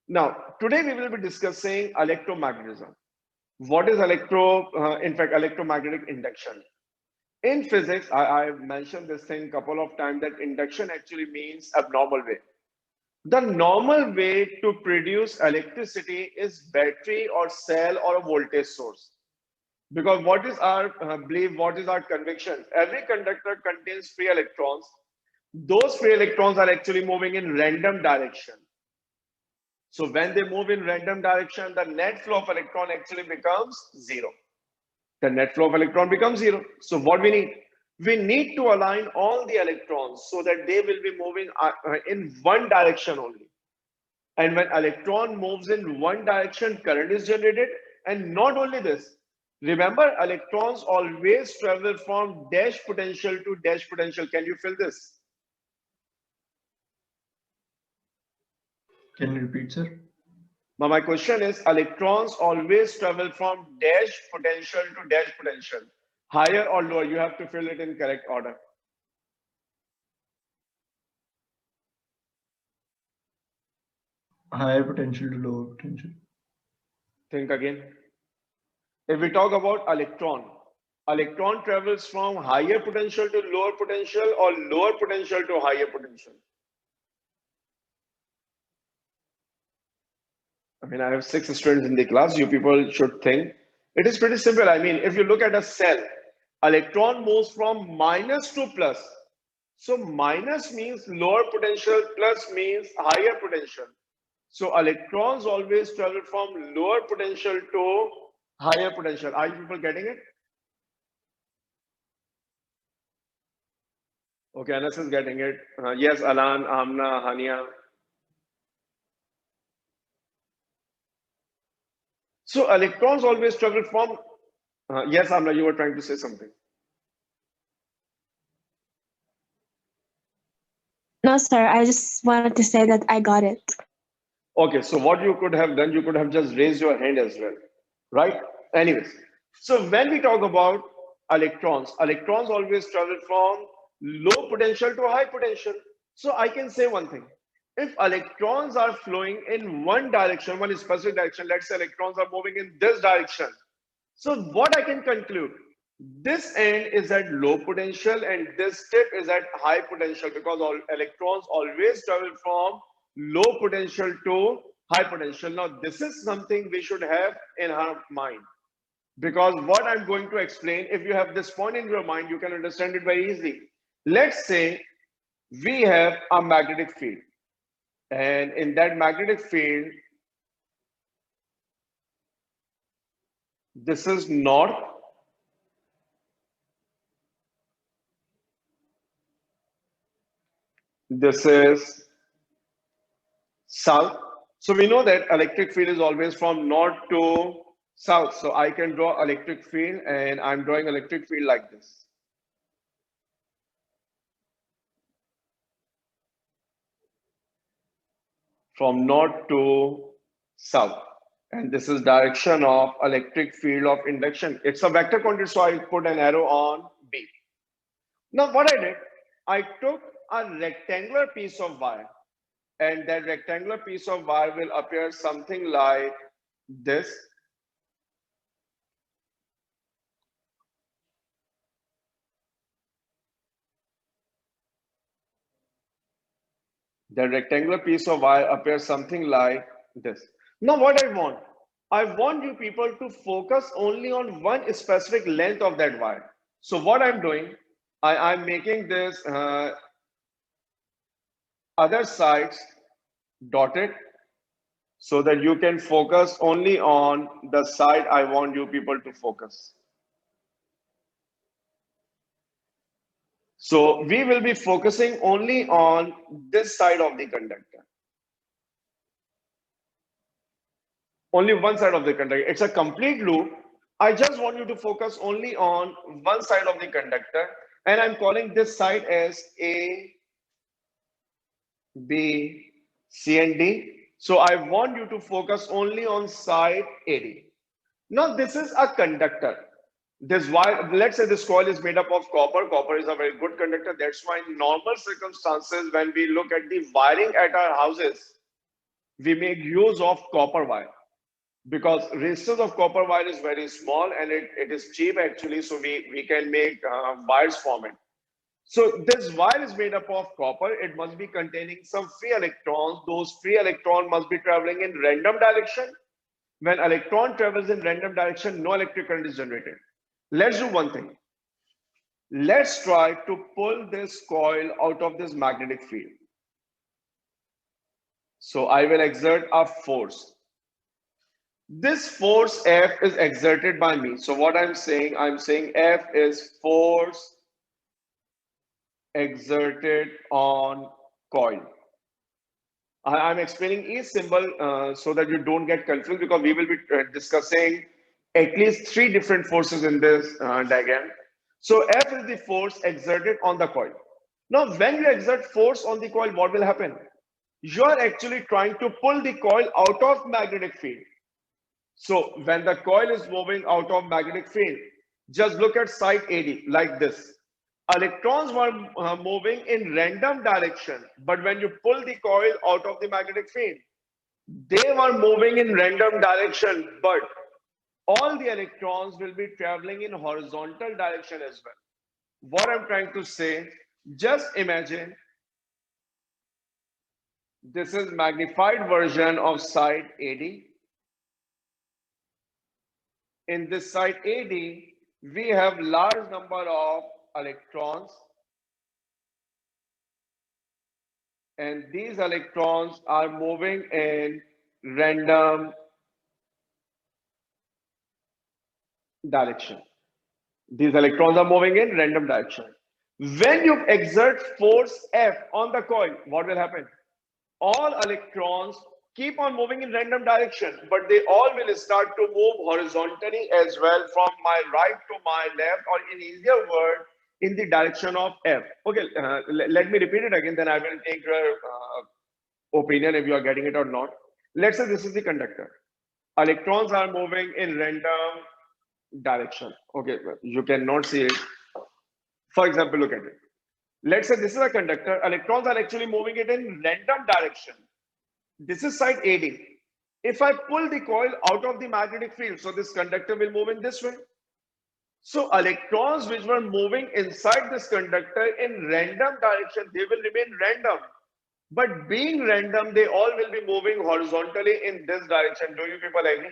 Now, today we will be discussing electromagnetism. What is electromagnetic induction? In physics, I've mentioned this thing a couple of times that induction actually means abnormal way. The normal way to produce electricity is battery or cell or a voltage source. Because what is our belief, what is our conviction? Every conductor contains free electrons. Those free electrons are actually moving in random direction. So when they move in random direction, the net flow of electron actually becomes zero. The net flow of electron becomes zero. So what we need? We need to align all the electrons so that they will be moving in one direction only. And when electron moves in one direction, current is generated. And not only this, remember electrons always travel from dash potential to dash potential. Can you feel this? Can you repeat, sir? Now my question is, electrons always travel from dash potential to dash potential. Higher or lower, you have to fill it in correct order. Higher potential to lower potential. Think again. If we talk about electron travels from higher potential to lower potential or lower potential to higher potential. I mean, I have 6 students in the class. You people should think. It is pretty simple. I mean, if you look at a cell, electron moves from minus to plus. So minus means lower potential, plus means higher potential. So electrons always travel from lower potential to higher potential. Are you people getting it? Okay, Anas is getting it. Yes, Alan, Amna, Hania. So electrons always travel from. Yes, Amna, you were trying to say something. No, sir. I just wanted to say that I got it. Okay, so what you could have done, you could have just raised your hand as well, right? Anyways, so when we talk about electrons always travel from low potential to high potential. So I can say one thing. If electrons are flowing in one direction, one specific direction, let's say electrons are moving in this direction. So what I can conclude, this end is at low potential and this tip is at high potential because all electrons always travel from low potential to high potential. Now, this is something we should have in our mind because what I'm going to explain, if you have this point in your mind, you can understand it very easily. Let's say we have a magnetic field, and in that magnetic field, this is north, this is south. So we know that electric field is always from north to south. So I can draw electric field and I'm drawing electric field like this. From north to south. And this is direction of electric field of induction. It's a vector quantity, so I put an arrow on B. Now what I did, I took a rectangular piece of wire and that rectangular piece of wire will appear something like this. The rectangular piece of wire appears something like this. Now what I want you people to focus only on one specific length of that wire. So what I'm doing, I'm making this other sides dotted so that you can focus only on the side I want you people to focus. So we will be focusing only on this side of the conductor. Only one side of the conductor. It's a complete loop. I just want you to focus only on one side of the conductor. And I'm calling this side as A, B, C, and D. So I want you to focus only on side AD. Now this is a conductor. This wire, let's say this coil is made up of copper. Copper is a very good conductor. That's why in normal circumstances, when we look at the wiring at our houses, we make use of copper wire because resistance of copper wire is very small and it is cheap actually. So we can make wires from it. So this wire is made up of copper. It must be containing some free electrons. Those free electrons must be traveling in random direction. When electron travels in random direction, no electric current is generated. Let's do one thing. Let's try to pull this coil out of this magnetic field. So I will exert a force. This force F is exerted by me. So what I'm saying F is force exerted on coil. I'm explaining each symbol so that you don't get confused because we will be discussing at least three different forces in this diagram. So F is the force exerted on the coil. Now, when you exert force on the coil, what will happen? You are actually trying to pull the coil out of magnetic field. So when the coil is moving out of magnetic field, just look at side AD like this. Electrons were moving in random direction, but when you pull the coil out of the magnetic field, they were moving in random direction, but all the electrons will be traveling in horizontal direction as well. What I'm trying to say, just imagine this is magnified version of side AD. In this side AD, we have large number of electrons, and these electrons are moving in random direction. These electrons are moving in random direction. When you exert force F on the coil, what will happen? All electrons keep on moving in random direction, but they all will start to move horizontally as well from my right to my left, or in easier word, in the direction of F. Okay, let me repeat it again, then I will take your opinion if you are getting it or not. Let's say this is the conductor. Electrons are moving in random direction. Okay, you cannot see it. For example, look at it. Let's say this is a conductor. Electrons are actually moving it in random direction. This is side AD. If I pull the coil out of the magnetic field, so this conductor will move in this way. So electrons which were moving inside this conductor in random direction, they will remain random. But being random, they all will be moving horizontally in this direction. Do you people agree?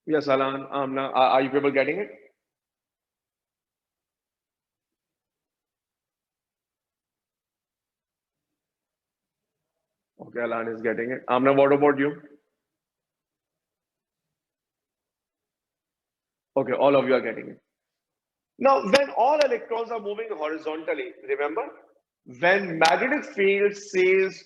Yes, Alan, Amna, are you people getting it? Okay, Alan is getting it. Amna, what about you? Okay, all of you are getting it. Now, when all electrons are moving horizontally, remember, when magnetic field sees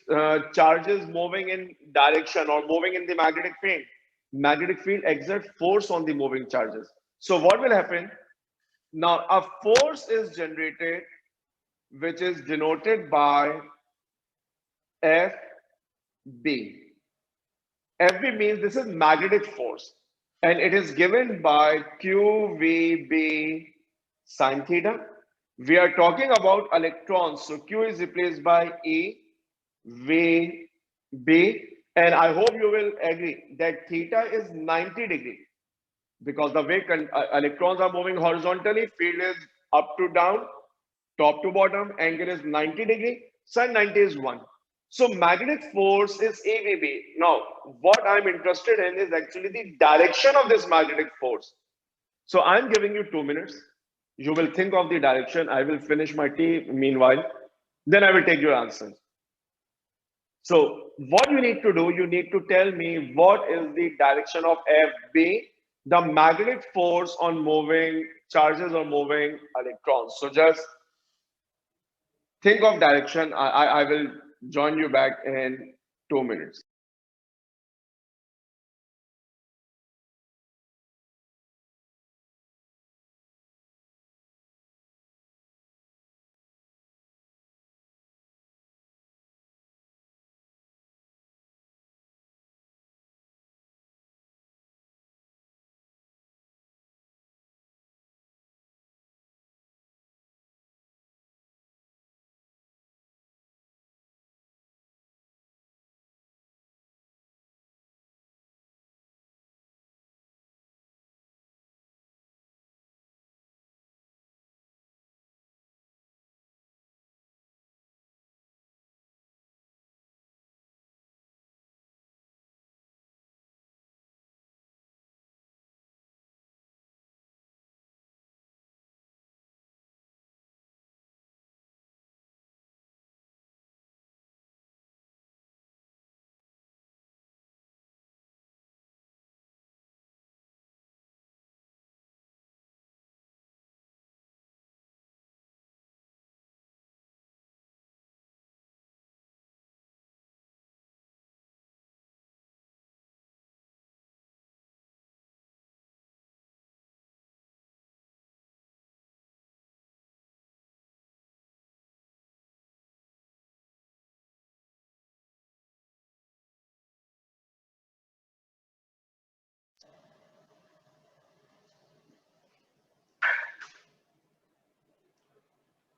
charges moving in direction or moving in the magnetic field exerts force on the moving charges. So what will happen? Now, a force is generated, which is denoted by FB. FB means this is magnetic force, and it is given by QVB sine theta. We are talking about electrons, so Q is replaced by E, V, B, and I hope you will agree that theta is 90 degree because the way electrons are moving horizontally, field is up to down, top to bottom, angle is 90 degree, sine 90 is 1. So magnetic force is AVB. Now, what I'm interested in is actually the direction of this magnetic force. So I'm giving you 2 minutes. You will think of the direction. I will finish my tea meanwhile. Then I will take your answers. So what you need to do, you need to tell me what is the direction of FB, the magnetic force on moving charges or moving electrons. So just think of direction. I will join you back in 2 minutes.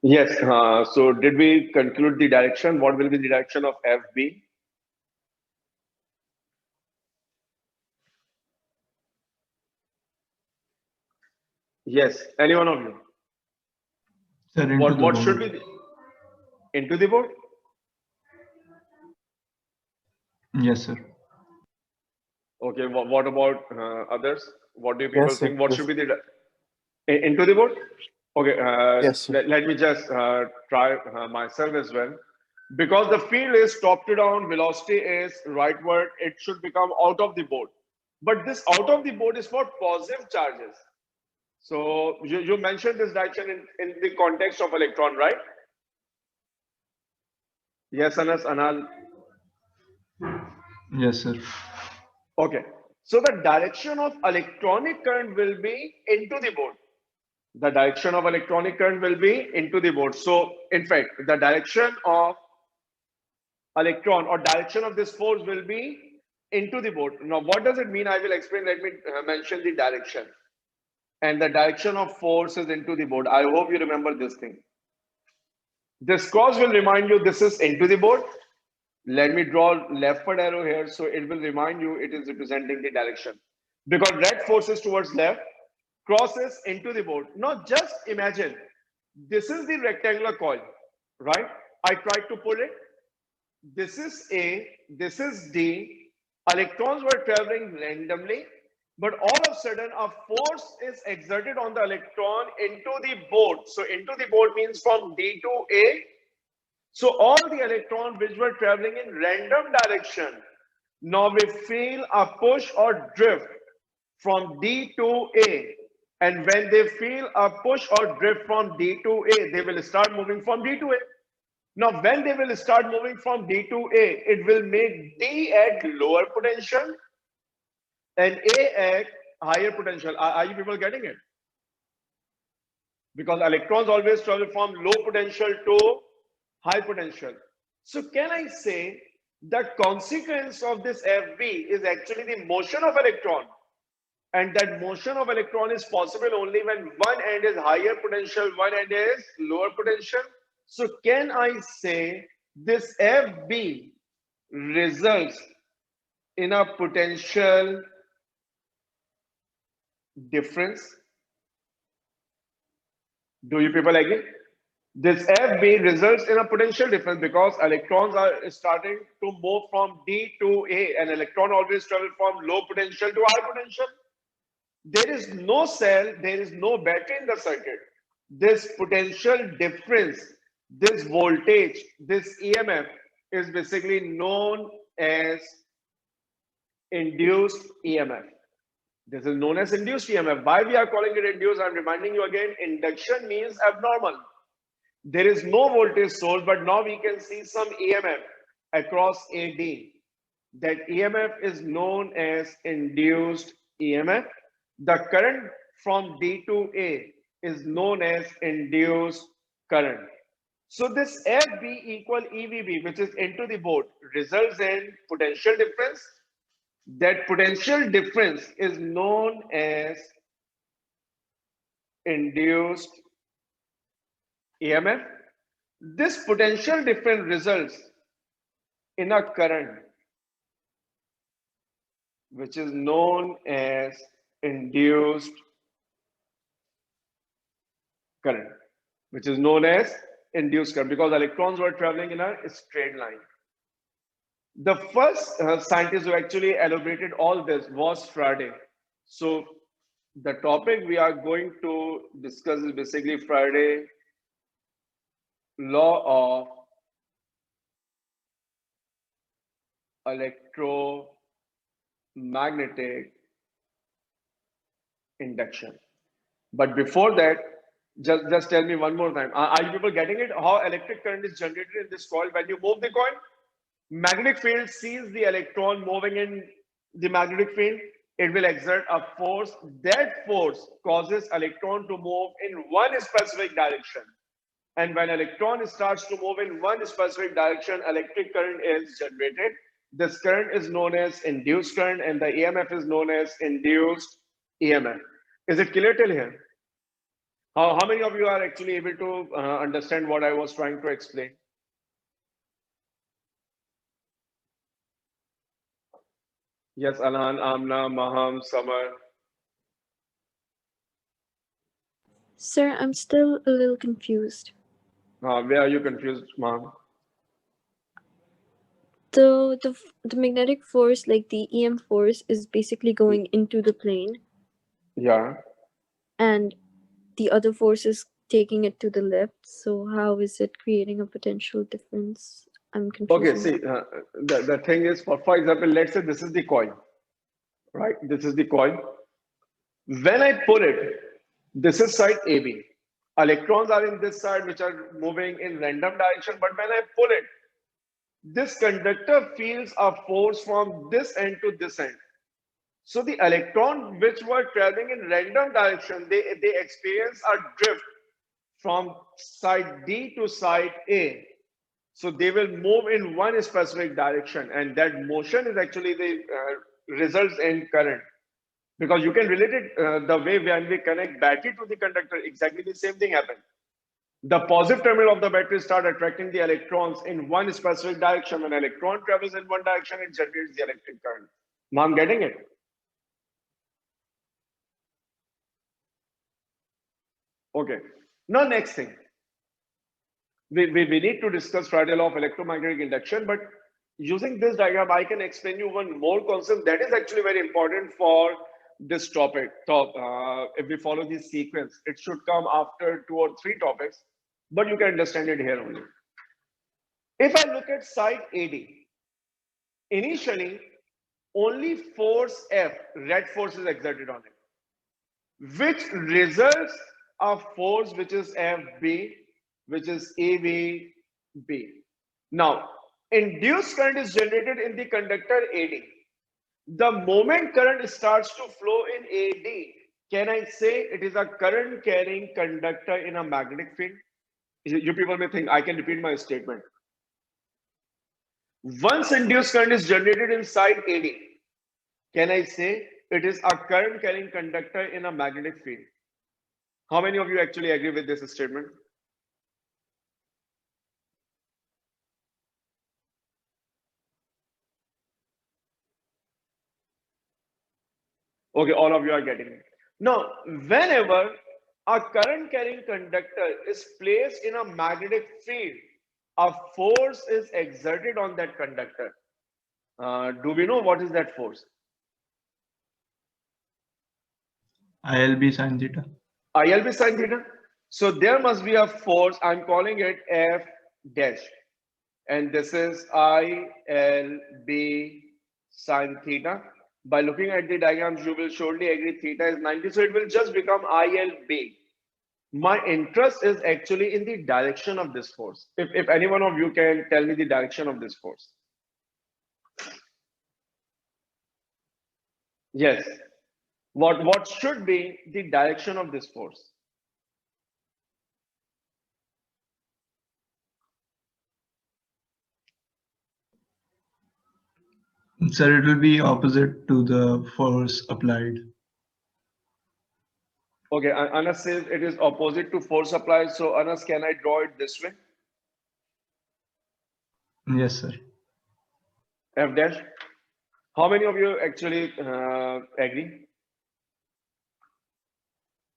Yes. So did we conclude the direction? What will be the direction of FB? Yes. Any one of you? Sir, into What the what should board. be into the board? Yes, sir. Okay. What about others? What do you people Yes, sir. think? What should Yes, be the into the board? Okay. yes, sir. Let me just try myself as well. Because the field is top to down, velocity is rightward, it should become out of the board. But this out of the board is for positive charges. So you mentioned this direction in the context of electron, right? Yes, Anas, Anal. Yes, sir. Okay. So the direction of electronic current will be into the board. The direction of electronic current will be into the board. So in fact, the direction of electron or direction of this force will be into the board. Now, what does it mean? I will explain. Let me mention the direction. And the direction of force is into the board. I hope you remember this thing. This cross will remind you this is into the board. Let me draw leftward arrow here. So it will remind you it is representing the direction. Because red force is towards left, cross is into the board. Now just imagine, this is the rectangular coil, right? I tried to pull it. This is A, this is D. Electrons were traveling randomly, but all of a sudden a force is exerted on the electron into the board. So into the board means from D to A. So all the electrons which were traveling in random direction, now we feel a push or drift from D to A. And when they feel a push or drift from D to A, they will start moving from D to A. Now, when they will start moving from D to A, it will make D at lower potential and A at higher potential. Are you people getting it? Because electrons always travel from low potential to high potential. So can I say the consequence of this FB is actually the motion of electron? And that motion of electron is possible only when one end is higher potential, one end is lower potential. So can I say this FB results in a potential difference? Do you people agree? This FB results in a potential difference because electrons are starting to move from D to A, and electron always travel from low potential to high potential. There is no cell, there is no battery in the circuit. This potential difference, this voltage, this EMF is basically known as induced EMF. This is known as induced EMF. Why we are calling it induced? I'm reminding you again, induction means abnormal. There is no voltage source, but now we can see some EMF across AD. That EMF is known as induced EMF. The current from D to A is known as induced current. So this FB equal EVB, which is into the board, results in potential difference. That potential difference is known as induced EMF. This potential difference results in a current which is known as induced current, which is known as induced current because electrons were traveling in a straight line. The first scientist who actually elaborated all this was Faraday. So the topic we are going to discuss is basically Faraday law of electromagnetic induction. But before that, just tell me one more time. Are you people getting it? How electric current is generated in this coil? When you move the coil, magnetic field sees the electron moving in the magnetic field. It will exert a force. That force causes electron to move in one specific direction. And when electron starts to move in one specific direction, electric current is generated. This current is known as induced current, and the EMF is known as induced EMF. Is it clear till here? How many of you are actually able to understand what I was trying to explain? Yes, Alan, Amna, Maham, Samar. Sir, I'm still a little confused. Where are you confused, Maham? The magnetic force, like the EM force, is basically going into the plane, Yeah. and the other force is taking it to the left. So how is it creating a potential difference? I'm confused. Okay, see, the thing is, for example, let's say this is the coil, right? This is the coil. When I pull it, this is side AB. Electrons are in this side, which are moving in random direction. But when I pull it, this conductor feels a force from this end to this end. So the electron which were traveling in random direction, they experience a drift from side D to side A. So they will move in one specific direction, and that motion is actually the results in current. Because you can relate it the way when we connect battery to the conductor, exactly the same thing happens. The positive terminal of the battery start attracting the electrons in one specific direction. When electron travels in one direction, it generates the electric current. Now I'm getting it. Okay. Now next thing. We need to discuss Faraday law of electromagnetic induction, but using this diagram, I can explain you one more concept that is actually very important for this topic. If we follow this sequence, it should come after 2 or 3 topics, but you can understand it here only. If I look at side AD, initially only force F, red force, is exerted on it, which results a force which is FB, which is AVB. Now, induced current is generated in the conductor AD. The moment current starts to flow in AD, can I say it is a current carrying conductor in a magnetic field? You people may think I can repeat my statement. Once induced current is generated inside AD, can I say it is a current carrying conductor in a magnetic field? How many of you actually agree with this statement? Okay, all of you are getting it. Now, whenever a current carrying conductor is placed in a magnetic field, a force is exerted on that conductor. Do we know what is that force? ILB sin theta. ILB sin theta. So there must be a force. I'm calling it F dash. And this is ILB sin theta. By looking at the diagrams, you will surely agree theta is 90. So it will just become ILB. My interest is actually in the direction of this force. If any one of you can tell me the direction of this force. Yes. What should be the direction of this force? Sir, it will be opposite to the force applied. Okay, Anas says it is opposite to force applied. So Anas, can I draw it this way? Yes, sir. F dash. How many of you actually agree?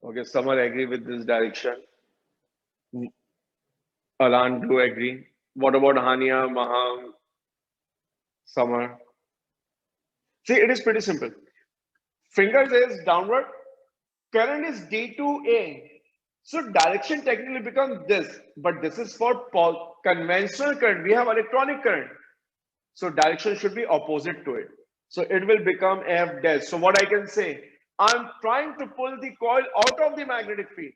Okay, some are agree with this direction. Alan, do agree. What about Hania, Maham, Samar? See, it is pretty simple. Finger says downward, current is D to A. So direction technically becomes this, but this is for conventional current. We have electronic current. So direction should be opposite to it. So it will become F dash. So what I can say, I'm trying to pull the coil out of the magnetic field.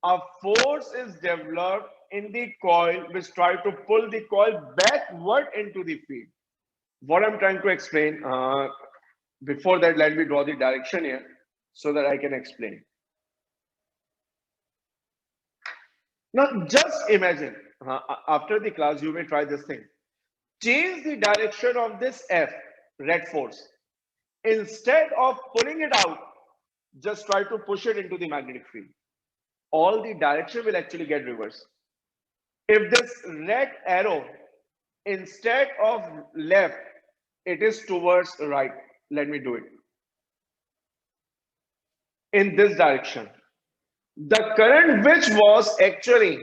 A force is developed in the coil which try to pull the coil backward into the field. What I'm trying to explain, before that, let me draw the direction here so that I can explain. Now, just imagine, after the class, you may try this thing. Change the direction of this F, red force. Instead of pulling it out, just try to push it into the magnetic field. all the direction will actually get reversed. If this red arrow, instead of left, it is towards right. Let me do it. In this direction, the current which was actually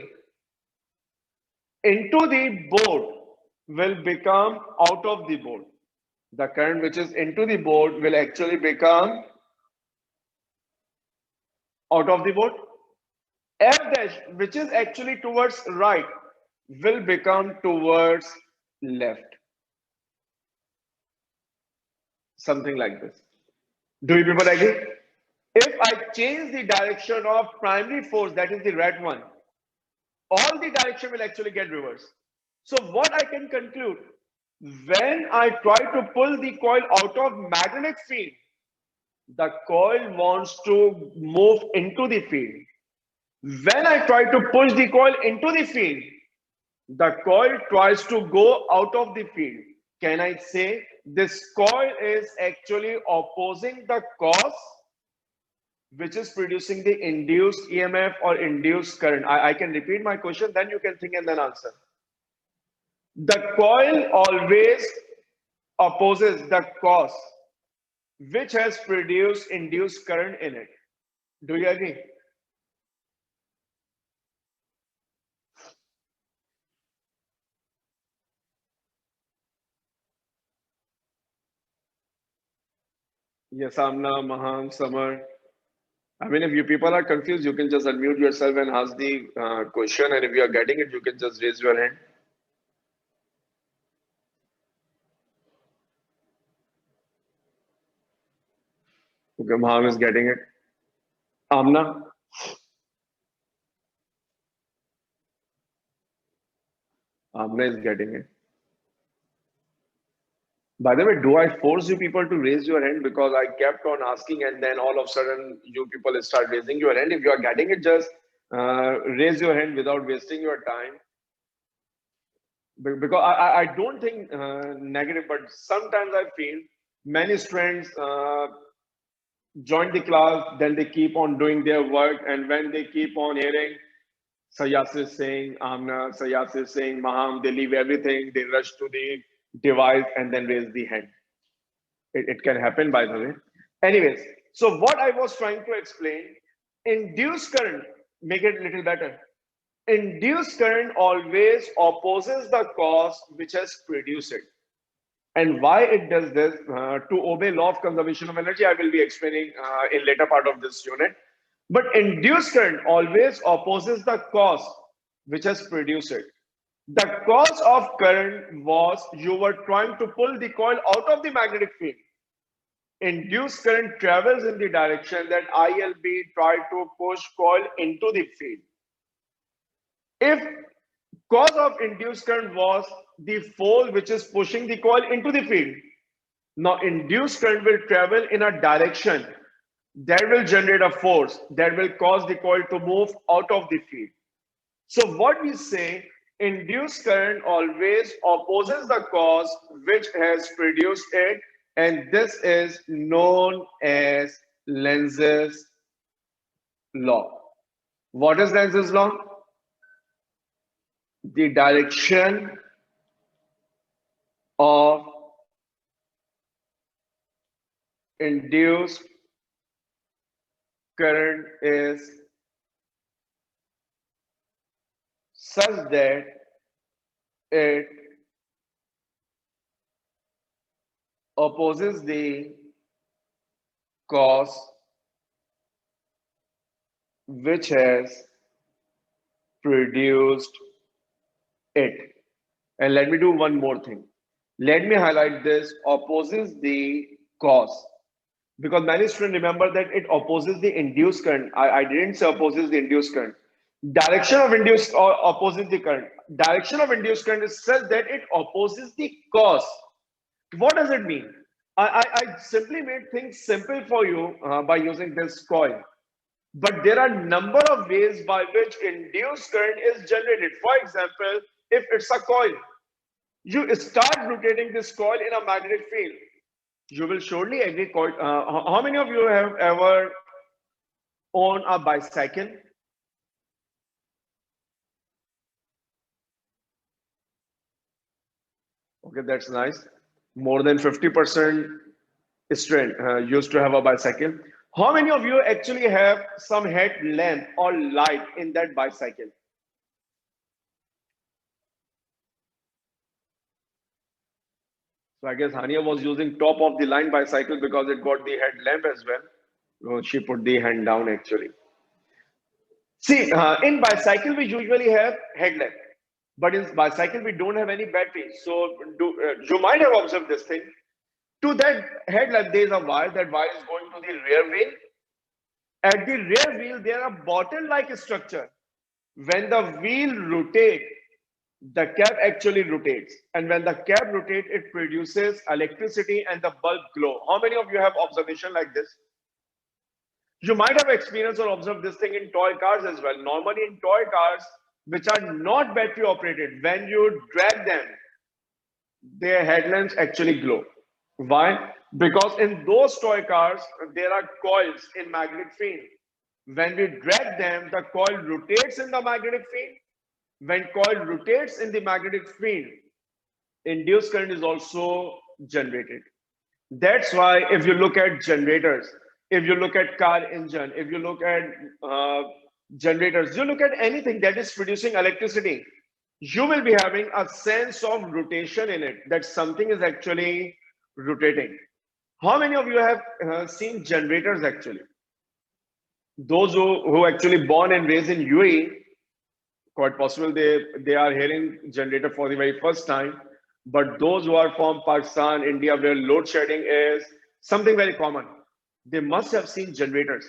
into the board will become out of the board. The current which is into the board will actually become out of the board. F dash, which is actually towards right, will become towards left. Something like this. Do you people agree? If I change the direction of primary force, that is the red one, all the direction will actually get reversed. So what I can conclude, when I try to pull the coil out of magnetic field, the coil wants to move into the field. When I try to push the coil into the field, the coil tries to go out of the field. Can I say this coil is actually opposing the cause, which is producing the induced EMF or induced current? I can repeat my question, then you can think and then answer. The coil always opposes the cause, which has produced induced current in it. Do you agree? Yes, Amna, Mahan, Samar. I mean, if you people are confused, you can just unmute yourself and ask the question. And if you are getting it, you can just raise your hand. Okay, Mahan is getting it. Amna? Amna is getting it. By the way, do I force you people to raise your hand? Because I kept on asking and then all of a sudden you people start raising your hand. If you are getting it, just raise your hand without wasting your time. Because I don't think negative, but sometimes I feel many students join the class, then they keep on doing their work, and when they keep on hearing Sayas is saying Amna, Sayas is saying Maham, they leave everything, they rush to the device and then raise the hand. It can happen, by the way. Anyways, so what I was trying to explain, induced current, make it a little better. Induced current always opposes the cause which has produced it. And why it does this, to obey law of conservation of energy, I will be explaining in later part of this unit. But induced current always opposes the cause which has produced it. The cause of current was you were trying to pull the coil out of the magnetic field. Induced current travels in the direction that ILB tried to push coil into the field. If cause of induced current was the pole which is pushing the coil into the field, now induced current will travel in a direction that will generate a force that will cause the coil to move out of the field. So what we say, induced current always opposes the cause which has produced it, and this is known as Lenz's law. What is Lenz's law? The direction of induced current is such that it opposes the cause which has produced it. And let me do one more thing. Let me highlight this, opposes the cause. Because many students remember that it opposes the induced current. I didn't say opposes the induced current. Direction of induced or opposes the current. Direction of induced current is such that it opposes the cause. What does it mean? I simply made things simple for you by using this coil. But there are a number of ways by which induced current is generated. For example, if it's a coil, you start rotating this coil in a magnetic field. You will surely agree. How many of you have ever owned a bicycle? Okay, that's nice. More than 50% strength used to have a bicycle. How many of you actually have some headlamp or light in that bicycle? So I guess Hania was using top of the line bicycle because it got the headlamp as well. So she put the hand down actually. See, in bicycle we usually have headlamp, but in bicycle we don't have any battery. So you might have observed this thing. To that headlamp there is a wire. That wire is going to the rear wheel. At the rear wheel there are bottle-like structure. When the wheel rotates, the cap actually rotates, and when the cap rotates, it produces electricity and the bulb glow. How many of you have observation like this? You might have experienced or observed this thing in toy cars as well. Normally in toy cars which are not battery operated, when you drag them, their headlamps actually glow. Why? Because in those toy cars there are coils in magnetic field. When we drag them, the coil rotates in the magnetic field. When coil rotates in the magnetic field, induced current is also generated. That's why if you look at generators, if you look at car engine, if you look at generators, you look at anything that is producing electricity, you will be having a sense of rotation in it, that something is actually rotating. How many of you have seen generators actually? Those who actually born and raised in UAE, quite possible they are hearing generator for the very first time. But those who are from Pakistan, India, where load shedding is something very common, they must have seen generators.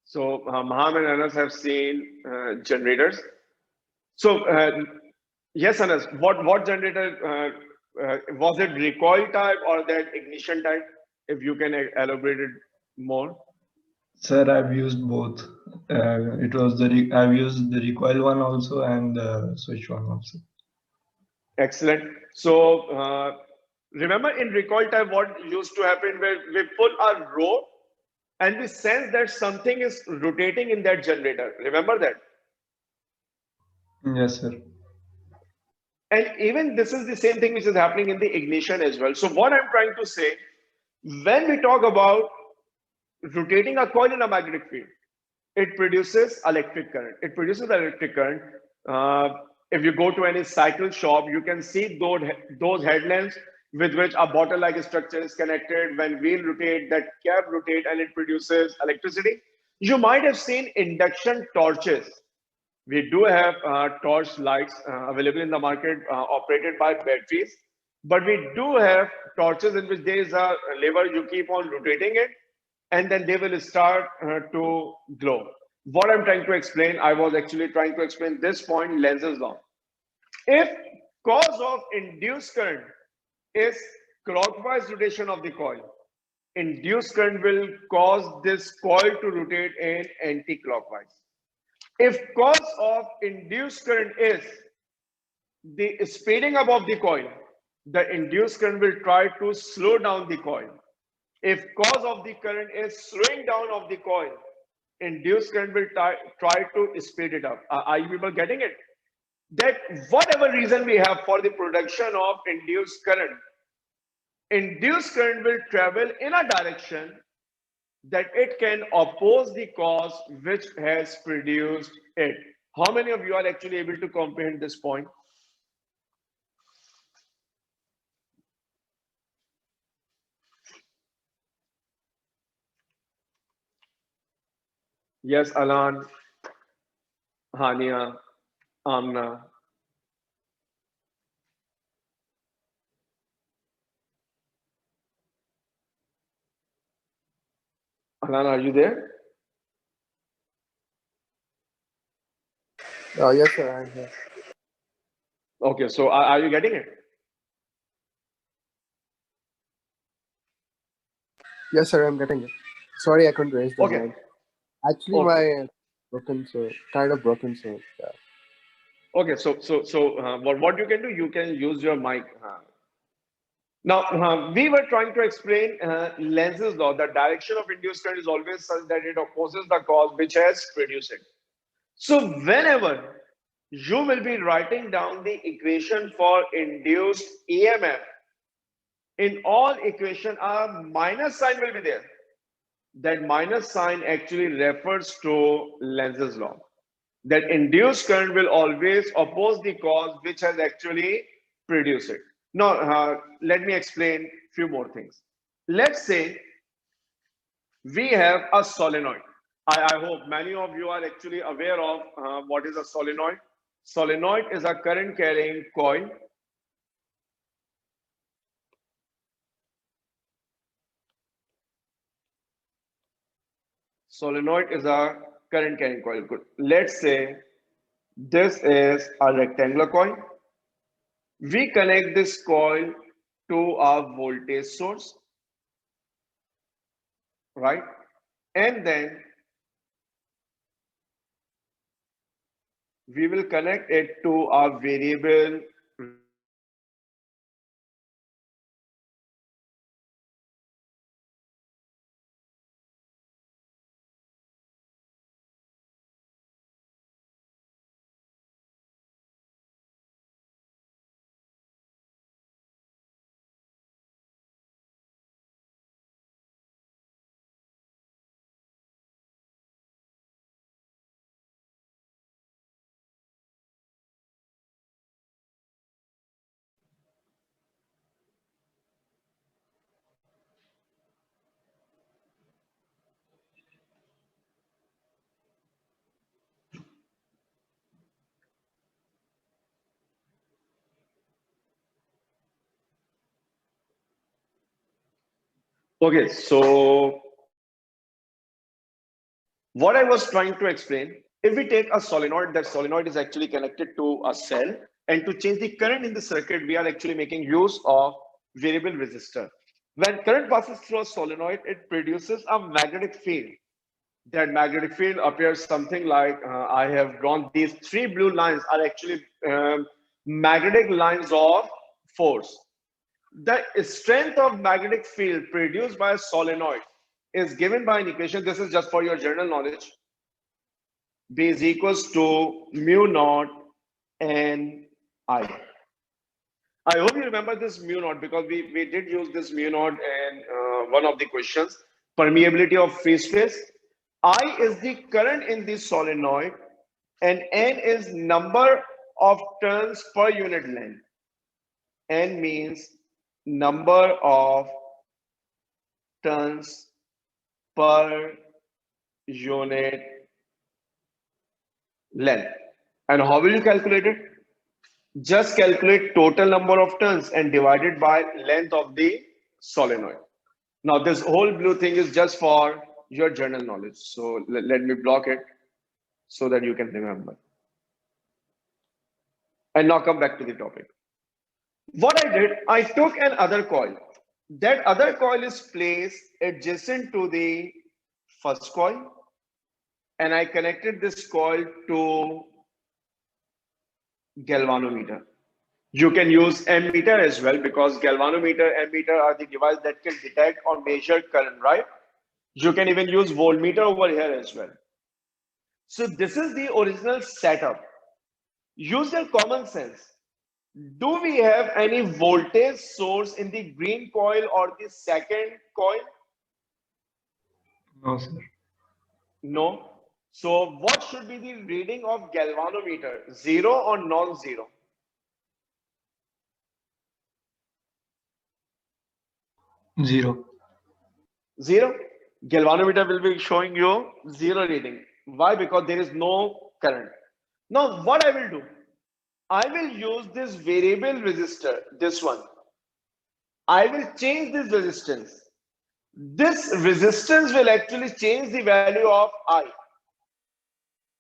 So Maham and Anas have seen generators. So yes, Anas, what generator was it? Recoil type or that ignition type? If you can elaborate it more. Sir, I've used both. It was I've used the recoil one also and the switch one also. Excellent. So remember in recoil type, what used to happen where we pull a rope and we sense that something is rotating in that generator. Remember that? Yes, sir. And even this is the same thing which is happening in the ignition as well. So what I'm trying to say, when we talk about rotating a coil in a magnetic field, it produces electric current. It produces electric current. If you go to any cycle shop, you can see those headlamps with which a bottle-like structure is connected. When wheel rotate, that cap rotate, and it produces electricity. You might have seen induction torches. We do have torch lights available in the market operated by batteries, but we do have torches in which there is a lever, you keep on rotating it, and then they will start to glow. What I'm trying to explain, I was actually trying to explain this point, Lenz's law. If cause of induced current is clockwise rotation of the coil, induced current will cause this coil to rotate in anti-clockwise. If cause of induced current is the speeding up of the coil, the induced current will try to slow down the coil. If cause of the current is slowing down of the coil, induced current will try to speed it up. Are you people getting it? That whatever reason we have for the production of induced current will travel in a direction that it can oppose the cause which has produced it. How many of you are actually able to comprehend this point? Yes, Alan, Hania, Amna. Alan, are you there? Yes, sir, I'm here. Okay, so are you getting it? Yes, sir, I'm getting it. Sorry, I couldn't raise the Okay. hand. Actually, Okay. my kind of broken, so yeah. Okay, so what you can do, you can use your mic. Now, we were trying to explain Lenz's law. The direction of induced current is always such that it opposes the cause which has produced it. So whenever you will be writing down the equation for induced EMF. In all equation, a minus sign will be there. That minus sign actually refers to Lenz's law. That induced current will always oppose the cause which has actually produced it. Now, let me explain few more things. Let's say we have a solenoid. I hope many of you are actually aware of what is a solenoid. Solenoid is a current carrying coil. Solenoid is a current carrying coil. Good. Let's say this is a rectangular coil. We connect this coil to a voltage source, right? And then we will connect it to a variable Okay, so what I was trying to explain, if we take a solenoid, that solenoid is actually connected to a cell, and to change the current in the circuit, we are actually making use of variable resistor. When current passes through a solenoid, it produces a magnetic field. That magnetic field appears something like, I have drawn these three blue lines are actually magnetic lines of force. The strength of magnetic field produced by a solenoid is given by an equation. This is just for your general knowledge. B is equals to mu naught N I. I hope you remember this mu naught because we did use this mu naught in one of the questions. Permeability of free space. I is the current in the solenoid and N is number of turns per unit length. N means number of turns per unit length. And how will you calculate it? Just calculate total number of turns and divide it by length of the solenoid. Now this whole blue thing is just for your general knowledge. So let me block it so that you can remember. And now come back to the topic. What I did, I took another coil. That other coil is placed adjacent to the first coil, and I connected this coil to galvanometer. You can use ammeter as well because galvanometer, ammeter are the device that can detect or measure current, right? You can even use voltmeter over here as well. So this is the original setup. Use your common sense. Do we have any voltage source in the green coil or the second coil? No, sir. No. So what should be the reading of galvanometer? 0 or non-zero? 0. 0. Galvanometer will be showing you 0 reading. Why? Because there is no current. Now what I will do? I will use this variable resistor, this one. I will change this resistance. This resistance will actually change the value of I.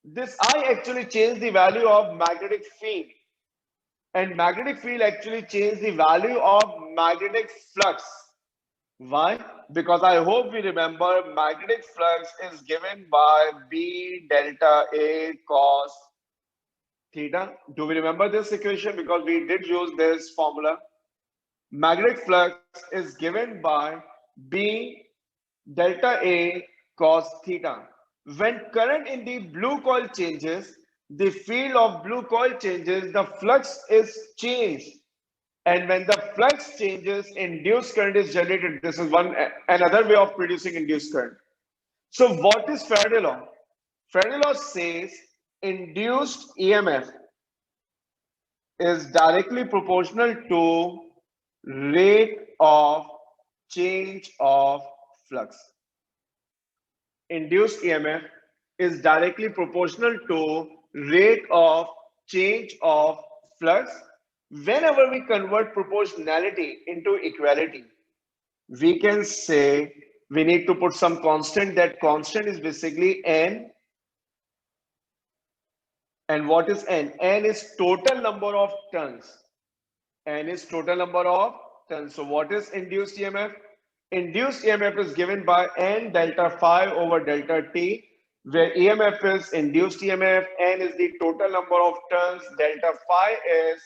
This I actually change the value of magnetic field. And magnetic field actually change the value of magnetic flux. Why? Because I hope we remember magnetic flux is given by B delta A cos theta. Do we remember this equation? Because we did use this formula. Magnetic flux is given by B delta A cos theta. When current in the blue coil changes, the field of blue coil changes, the flux is changed. And when the flux changes, induced current is generated. This is another way of producing induced current. So what is Faraday law? Faraday law says induced EMF is directly proportional to rate of change of flux. Induced EMF is directly proportional to rate of change of flux. Whenever we convert proportionality into equality, we can say we need to put some constant. That constant is basically N. And what is N? N is total number of turns. N is total number of turns. So what is induced EMF? Induced EMF is given by N delta phi over delta T, where EMF is induced EMF, N is the total number of turns, delta phi is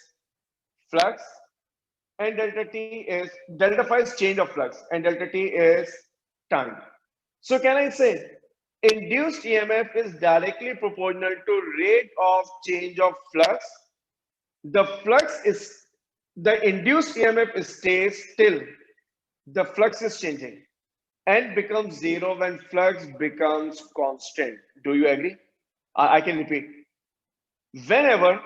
flux, and delta phi is change of flux, and delta T is time. So can I say induced EMF is directly proportional to rate of change of flux? The induced EMF stays still the flux is changing and becomes zero when flux becomes constant. Do you agree? I can repeat. Whenever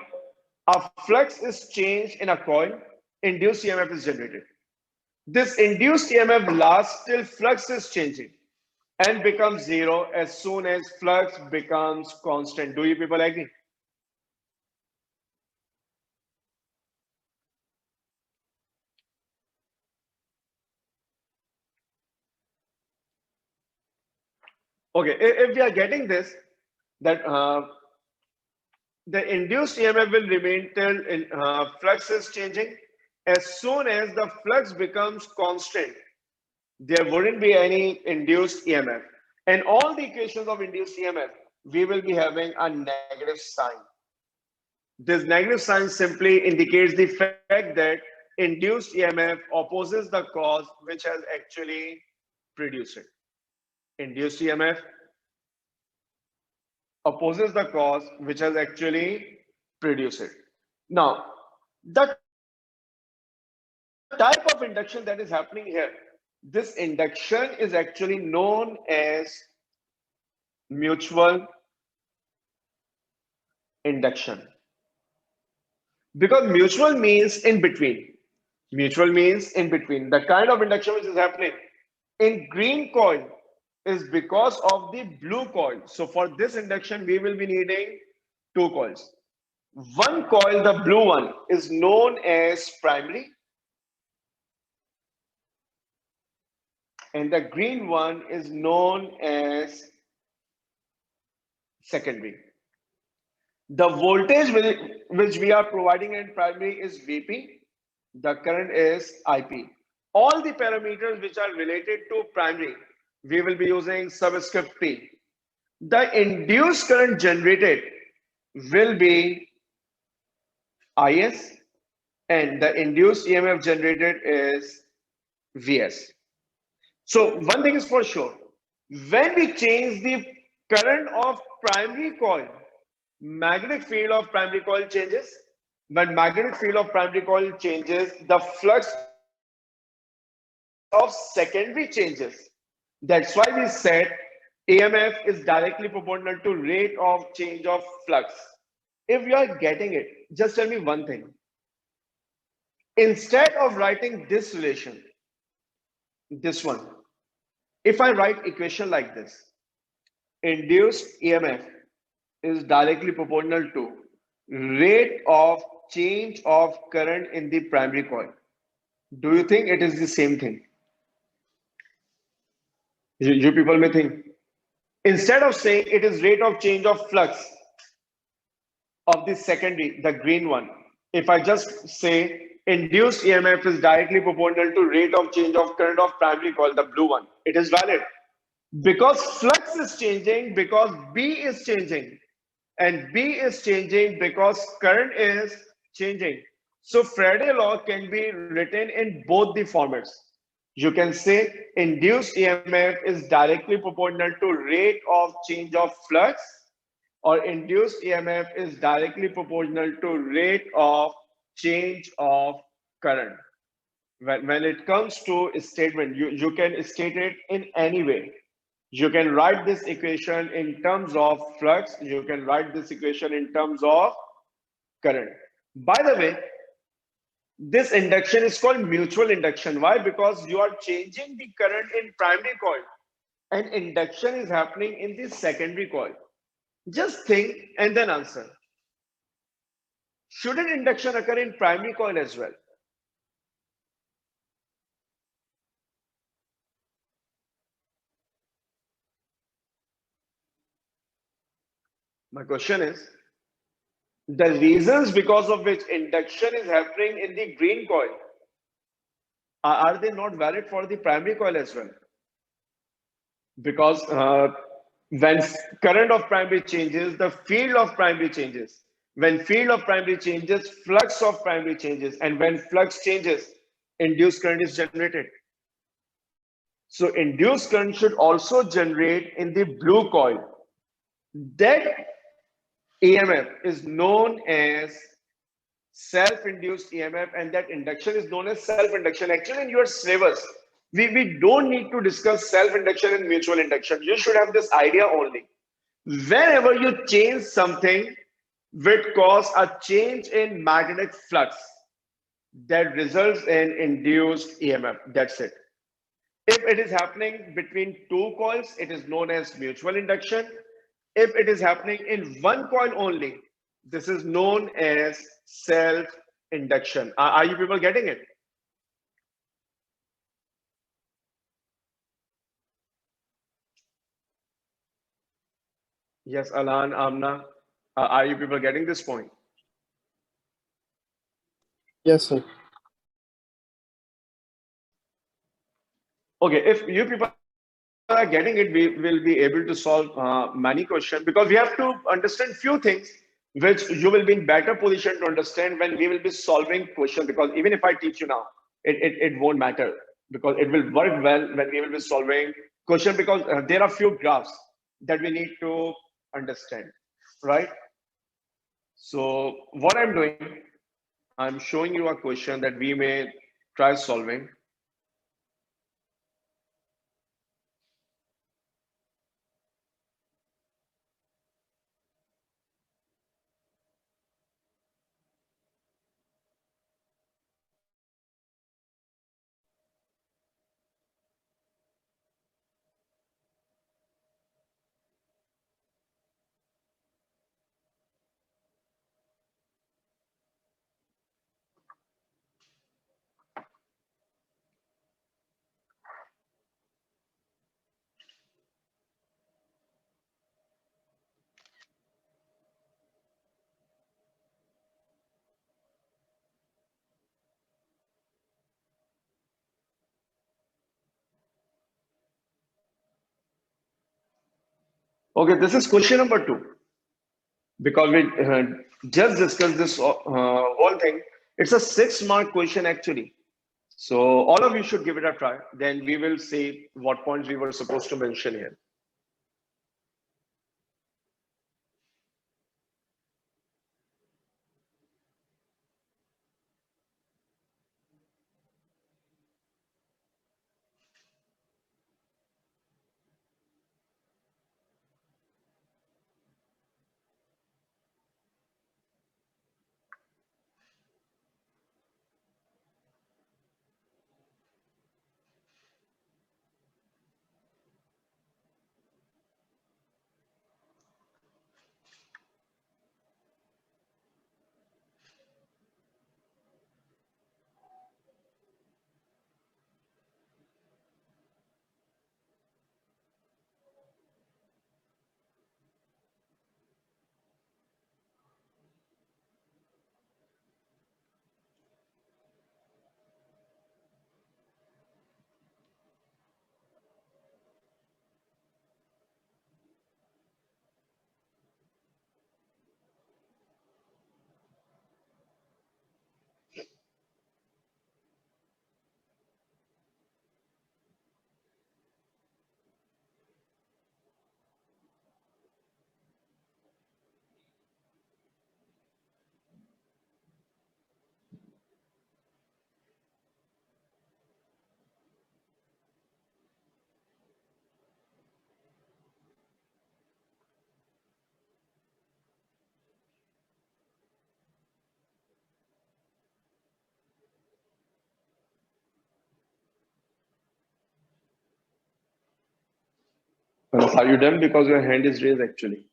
a flux is changed in a coil, induced EMF is generated. This induced EMF lasts till flux is changing and becomes zero as soon as flux becomes constant. Do you people agree? Okay, if we are getting this, that the induced EMF will remain till flux is changing. As soon as the flux becomes constant, there wouldn't be any induced EMF. And all the equations of induced EMF, we will be having a negative sign. This negative sign simply indicates the fact that induced EMF opposes the cause which has actually produced it. Induced EMF opposes the cause which has actually produced it. Now, the type of induction that is happening here, this induction is actually known as mutual induction. Because mutual means in between. Mutual means in between. The kind of induction which is happening in green coil is because of the blue coil. So for this induction, we will be needing two coils. One coil, the blue one, is known as primary, and the green one is known as secondary. The voltage which we are providing in primary is Vp, the current is Ip. All the parameters which are related to primary, we will be using subscript P. The induced current generated will be Is, and the induced EMF generated is Vs. So one thing is for sure, when we change the current of primary coil, magnetic field of primary coil changes. When magnetic field of primary coil changes, the flux of secondary changes. That's why we said EMF is directly proportional to rate of change of flux. If you are getting it, just tell me one thing. Instead of writing this relation, this one, if I write equation like this, induced EMF is directly proportional to rate of change of current in the primary coil. Do you think it is the same thing? You people may think. Instead of saying it is rate of change of flux of the secondary, the green one, if I just say induced EMF is directly proportional to rate of change of current of primary coil, the blue one, it is valid. Because flux is changing, because B is changing, and B is changing because current is changing. So Faraday law can be written in both the formats. You can say induced EMF is directly proportional to rate of change of flux, or induced EMF is directly proportional to rate of change of current. When it comes to a statement, you can state it in any way. You can write this equation in terms of flux. You can write this equation in terms of current. By the way, this induction is called mutual induction. Why? Because you are changing the current in primary coil and induction is happening in the secondary coil. Just think and then answer. Shouldn't induction occur in primary coil as well? My question is, the reasons because of which induction is happening in the green coil, are they not valid for the primary coil as well? Because when current of primary changes, the field of primary changes. When field of primary changes, flux of primary changes. And when flux changes, induced current is generated. So induced current should also generate in the blue coil. That EMF is known as self-induced EMF, and that induction is known as self-induction. Actually, in your syllabus, we don't need to discuss self-induction and mutual induction. You should have this idea only. Whenever you change something which cause a change in magnetic flux, that results in induced EMF. That's it. If it is happening between two coils, it is known as mutual induction. If it is happening in one coil only, this is known as self-induction. Are you people getting it? Yes, Alan, Amna, are you people getting this point? Yes, sir. Okay, if you people are getting it, we will be able to solve many questions, because we have to understand few things which you will be in better position to understand when we will be solving questions. Because even if I teach you now, it won't matter, because it will work well when we will be solving question, because there are few graphs that we need to understand, right? So what I'm doing, I'm showing you a question that we may try solving. Okay, this is question number 2. Because we just discussed this whole thing. It's a 6-mark question actually. So all of you should give it a try. Then we will see what points we were supposed to mention here. Are you done? Because your hand is raised actually.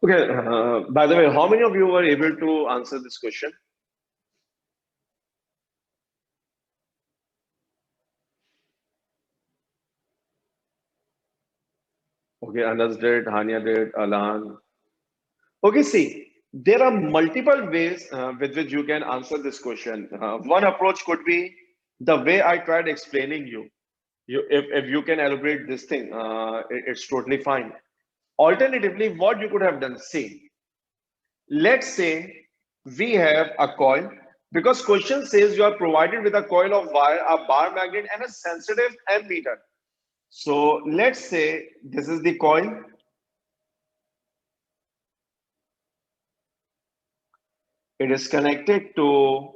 Okay, by the way, how many of you were able to answer this question? Okay, Anas did, Hania did, Alan. Okay, see, there are multiple ways with which you can answer this question. One approach could be the way I tried explaining you. If you can elaborate this thing, it's totally fine. Alternatively, what you could have done, see, let's say we have a coil, because question says you are provided with a coil of wire, a bar magnet, and a sensitive ammeter. So let's say this is the coil. It is connected to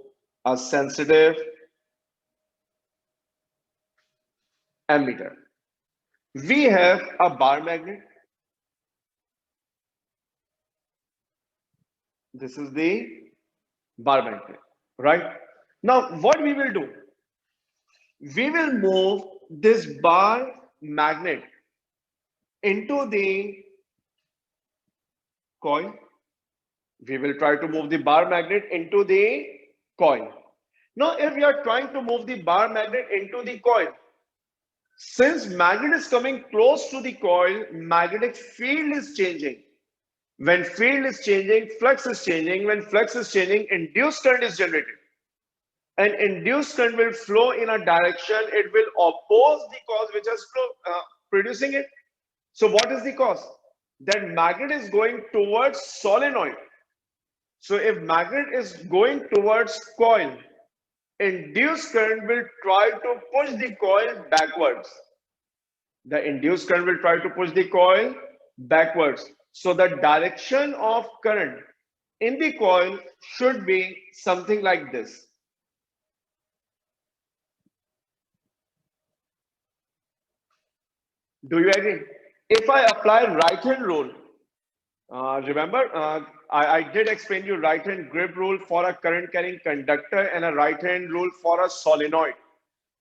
a sensitive ammeter. We have a bar magnet. This is the bar magnet, right? Now, what we will do, we will move this bar magnet into the coil. We will try to move the bar magnet into the coil. Now, if we are trying to move the bar magnet into the coil, since magnet is coming close to the coil, magnetic field is changing. When field is changing, flux is changing. When flux is changing, induced current is generated. And induced current will flow in a direction, it will oppose the cause which is producing it. So what is the cause? That magnet is going towards solenoid. So if magnet is going towards coil, induced current will try to push the coil backwards. The induced current will try to push the coil backwards. So the direction of current in the coil should be something like this. Do you agree? If I apply right hand rule, remember I did explain you right hand grip rule for a current carrying conductor and a right hand rule for a solenoid.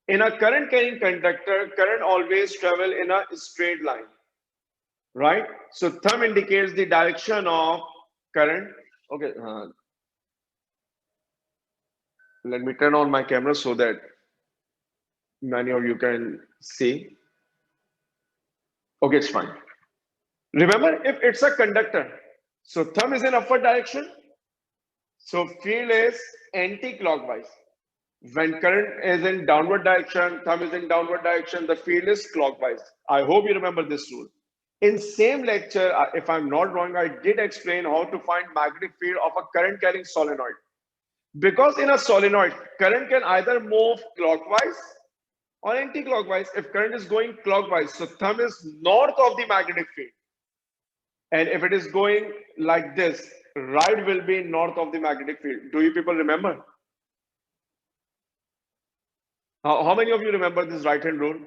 In a current carrying conductor, current always travel in a straight line, right? So thumb indicates the direction of current. Okay, let me turn on my camera so that many of you can see. Okay, it's fine. Remember, if it's a conductor, so thumb is in upward direction, so field is anti-clockwise. When current is in downward direction, thumb is in downward direction, the field is clockwise. I hope you remember this rule. In same lecture, if I'm not wrong, I did explain how to find magnetic field of a current carrying solenoid. Because in a solenoid, current can either move clockwise or anti-clockwise. If current is going clockwise, so thumb is north of the magnetic field. And if it is going like this, right will be north of the magnetic field. Do you people remember? How many of you remember this right hand rule?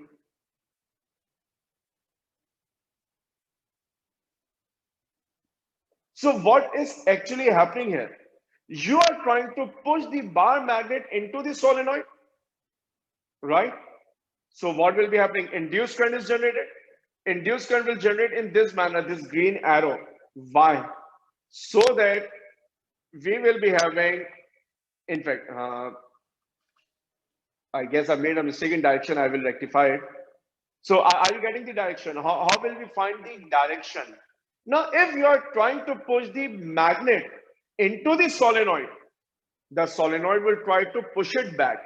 So what is actually happening here? You are trying to push the bar magnet into the solenoid, right? So what will be happening? Induced current is generated. Induced current will generate in this manner, this green arrow. Why? So that we will be having, in fact, I guess I made a mistake in direction. I will rectify it. So are you getting the direction? How will we find the direction? Now, if you are trying to push the magnet into the solenoid will try to push it back.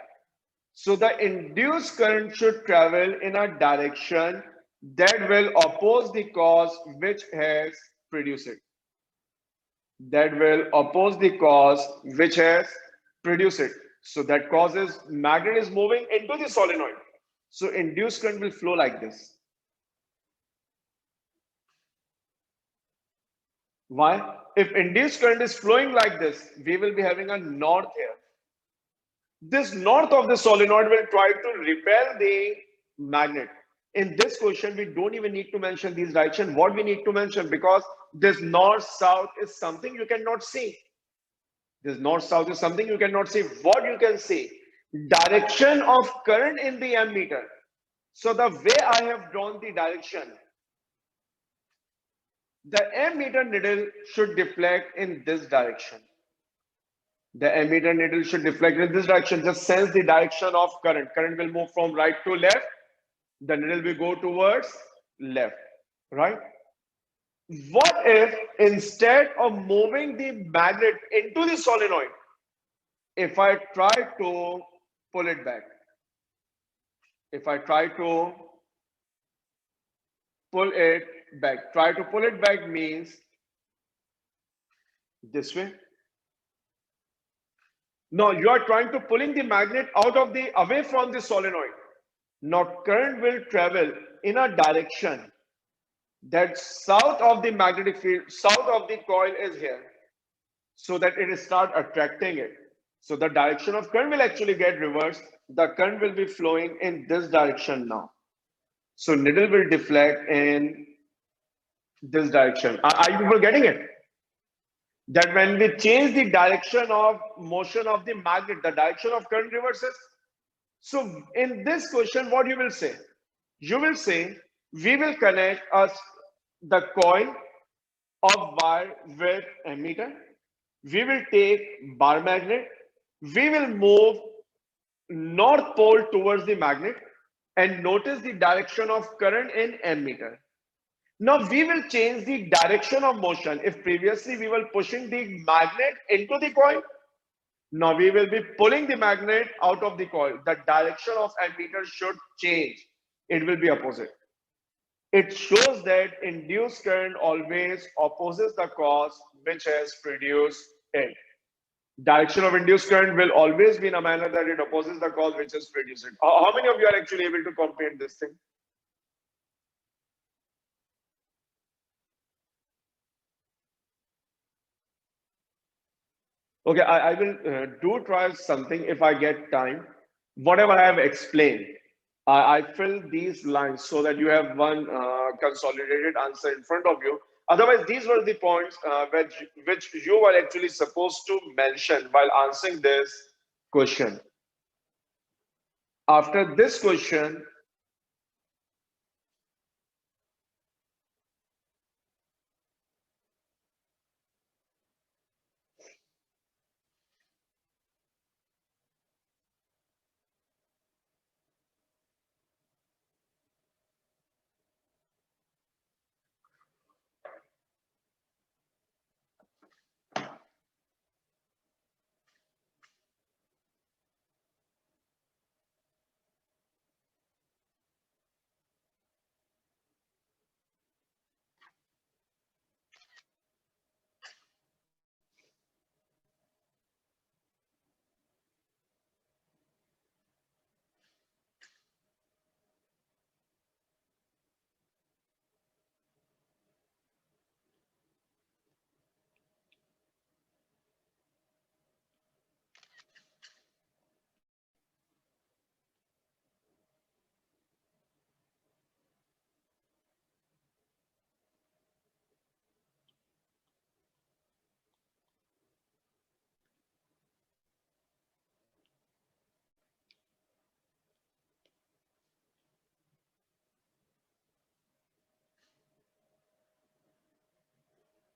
So the induced current should travel in a direction that will oppose the cause which has produced it. That will oppose the cause which has produced it. So that causes magnet is moving into the solenoid. So induced current will flow like this. Why? If induced current is flowing like this, we will be having a north here. This north of the solenoid will try to repel the magnet. In this question, we don't even need to mention these direction. What we need to mention, because this north-south is something you cannot see. This north-south is something you cannot see. What you can see? Direction of current in the ammeter. So the way I have drawn the direction, the ammeter needle should deflect in this direction. The ammeter needle should deflect in this direction. Just sense the direction of current. Current will move from right to left. The needle will go towards left, right? What if instead of moving the magnet into the solenoid, if I try to pull it back? If I try to pull it back, try to pull it back means this way. No, you are trying to pulling the magnet out of the away from the solenoid. Now current will travel in a direction that south of the magnetic field, south of the coil is here, so that it start attracting it. So the direction of current will actually get reversed. The current will be flowing in this direction now. So needle will deflect in this direction. Are you people getting it? That when we change the direction of motion of the magnet, the direction of current reverses. So in this question, what you will say? You will say, we will connect us the coil of wire with ammeter. We will take bar magnet. We will move north pole towards the magnet and notice the direction of current in ammeter. Now we will change the direction of motion. If previously we were pushing the magnet into the coil, now we will be pulling the magnet out of the coil. The direction of ammeter should change. It will be opposite. It shows that induced current always opposes the cause which has produced it. Direction of induced current will always be in a manner that it opposes the cause which has produced it. How many of you are actually able to comprehend this thing? Okay, I will do try something if I get time. Whatever I have explained, I fill these lines so that you have one consolidated answer in front of you. Otherwise, these were the points which you were actually supposed to mention while answering this question. After this question,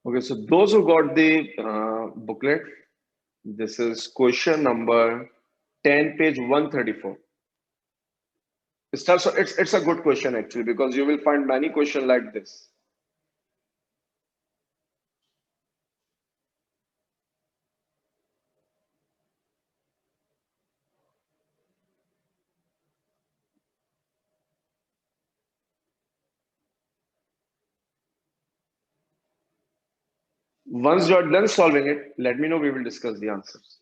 okay, so those who got the booklet, this is question number 10, page 134. It's a good question actually, because you will find many questions like this. Once you're done solving it, let me know, we will discuss the answers.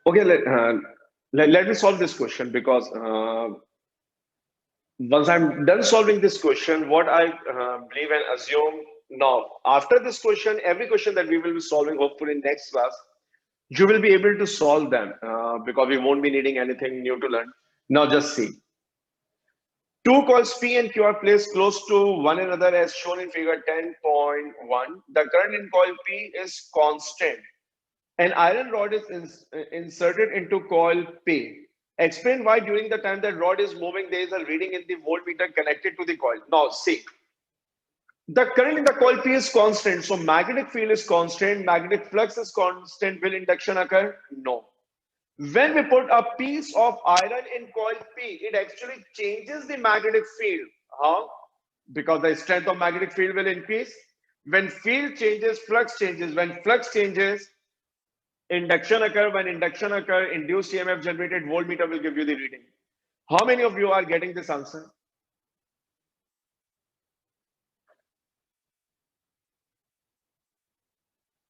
Okay, let me solve this question because once I'm done solving this question, what I believe and assume now, after this question, every question that we will be solving, hopefully in next class, you will be able to solve them because we won't be needing anything new to learn. Now just see. Two coils P and Q are placed close to one another as shown in figure 10.1. The current in coil P is constant. An iron rod is inserted into coil P. Explain why during the time that rod is moving, there is a reading in the voltmeter connected to the coil. Now see, the current in the coil P is constant. So magnetic field is constant, magnetic flux is constant. Will induction occur? No. When we put a piece of iron in coil P, it actually changes the magnetic field. How? Because the strength of magnetic field will increase. When field changes, flux changes. When flux changes, induction occur. When induction occur, induced EMF generated, voltmeter will give you the reading. How many of you are getting this answer?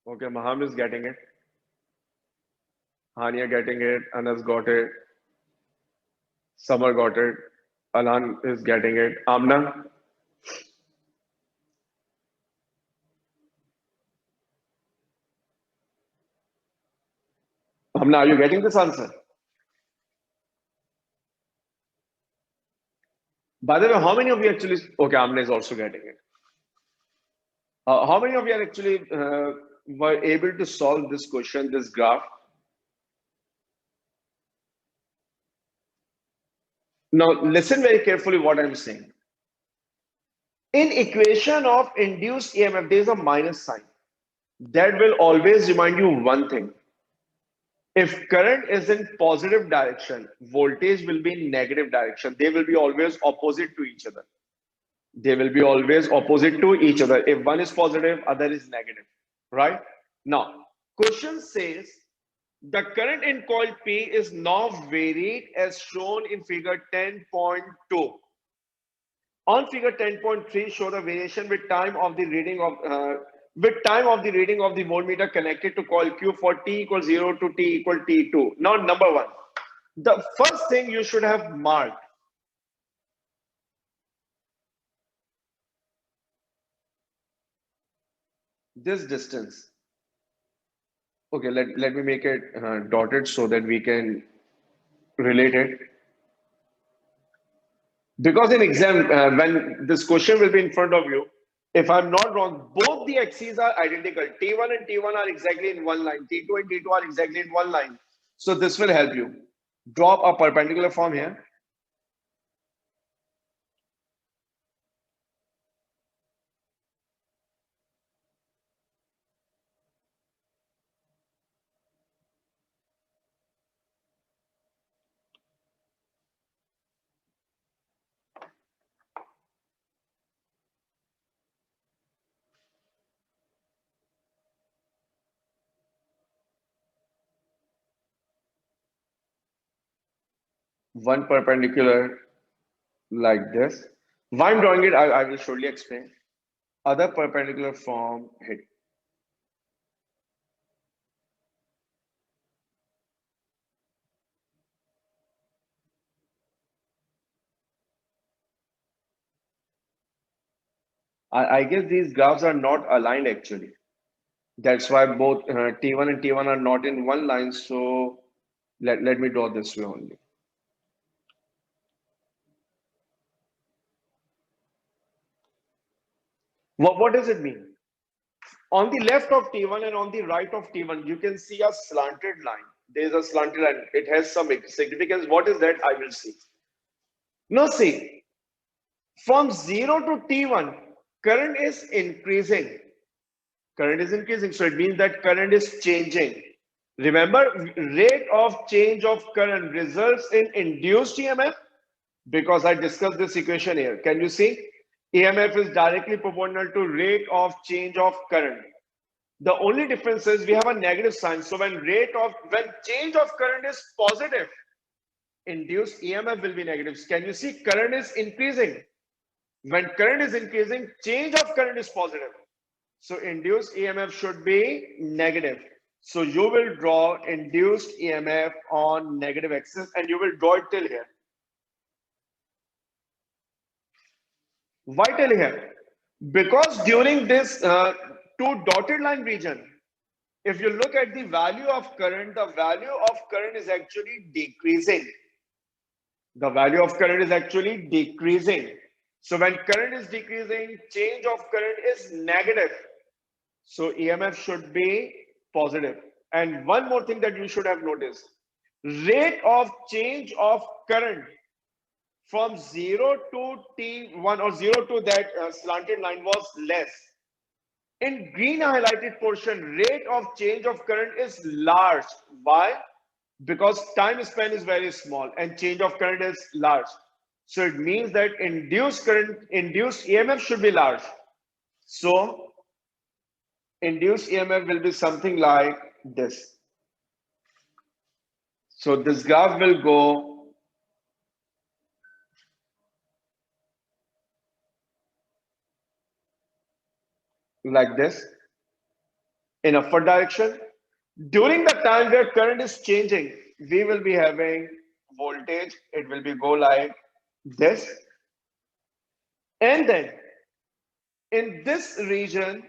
Okay, Maham is getting it. Hania getting it. Anas got it. Summer got it. Alan is getting it. Amna? Now, are you getting this answer? By the way, how many of you actually, okay, Amna is also getting it. How many of you are actually were able to solve this question, this graph? Now, listen very carefully what I'm saying. In equation of induced EMF, there is a minus sign. That will always remind you one thing. If current is in positive direction, voltage will be in negative direction. They will be always opposite to each other. They will be always opposite to each other. If one is positive, other is negative, right? Now, question says, the current in coil P is now varied as shown in figure 10.2. On figure 10.3, show the variation with time of the reading of the voltmeter connected to coil Q for T equals 0 to T equal T2. Now, number one, the first thing you should have marked this distance. Okay, let me make it dotted so that we can relate it. Because in exam, when this question will be in front of you, if I'm not wrong, both the axes are identical. T1 and T1 are exactly in one line. T2 and T2 are exactly in one line. So this will help you. Drop a perpendicular form here. One perpendicular like this. Why I'm drawing it, I will shortly explain. Other perpendicular form hit. I guess these graphs are not aligned actually. That's why both T1 and T1 are not in one line. So let me draw this way only. What does it mean? On the left of T1 and on the right of T1, you can see a slanted line. There is a slanted line. It has some significance. What is that? I will see. Now see, from 0 to T1, current is increasing. Current is increasing. So it means that current is changing. Remember, rate of change of current results in induced EMF, because I discussed this equation here. Can you see? EMF is directly proportional to rate of change of current. The only difference is we have a negative sign. So when change of current is positive, induced EMF will be negative. Can you see current is increasing? When current is increasing, change of current is positive. So induced EMF should be negative. So you will draw induced EMF on negative axis and you will draw it till here. Why till here? Because during this two dotted line region, if you look at the value of current, the value of current is actually decreasing. The value of current is actually decreasing. So when current is decreasing, change of current is negative. So EMF should be positive. And one more thing that you should have noticed, rate of change of current from 0 to T1 or 0 to that slanted line was less. In green highlighted portion, rate of change of current is large. Why? Because time span is very small and change of current is large. So it means that induced EMF should be large. So induced EMF will be something like this. So this graph will go like this in upward direction. During the time where current is changing, we will be having voltage. It will be go like this. And then in this region,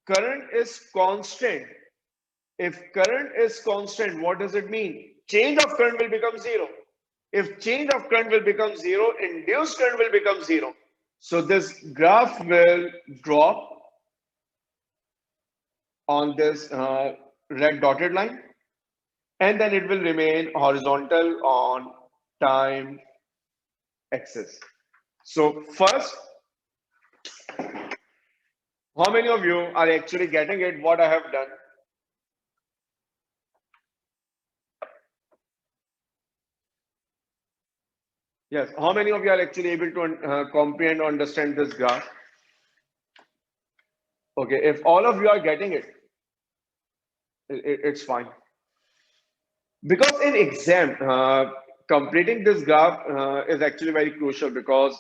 current is constant If current is constant, what does it mean? Change of current will become zero. If change of current will become zero, induced current will become zero. So this graph will drop on this red dotted line, and then it will remain horizontal on time axis. So first, how many of you are actually getting it, what I have done? Yes, how many of you are actually able to comprehend or understand this graph? Okay, if all of you are getting it, it's fine. Because in exam, completing this graph is actually very crucial, because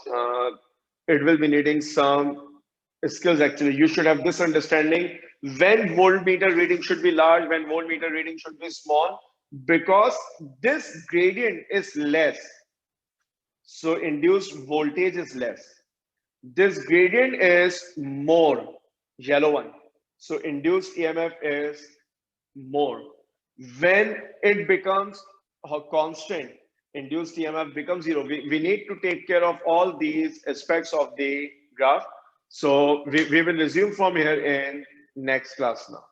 it will be needing some skills actually. You should have this understanding when voltmeter reading should be large, when voltmeter reading should be small, because this gradient is less. So induced voltage is less. This gradient is more, yellow one. So induced EMF is more. When it becomes a constant, induced EMF becomes zero. We need to take care of all these aspects of the graph. So we will resume from here in next class now.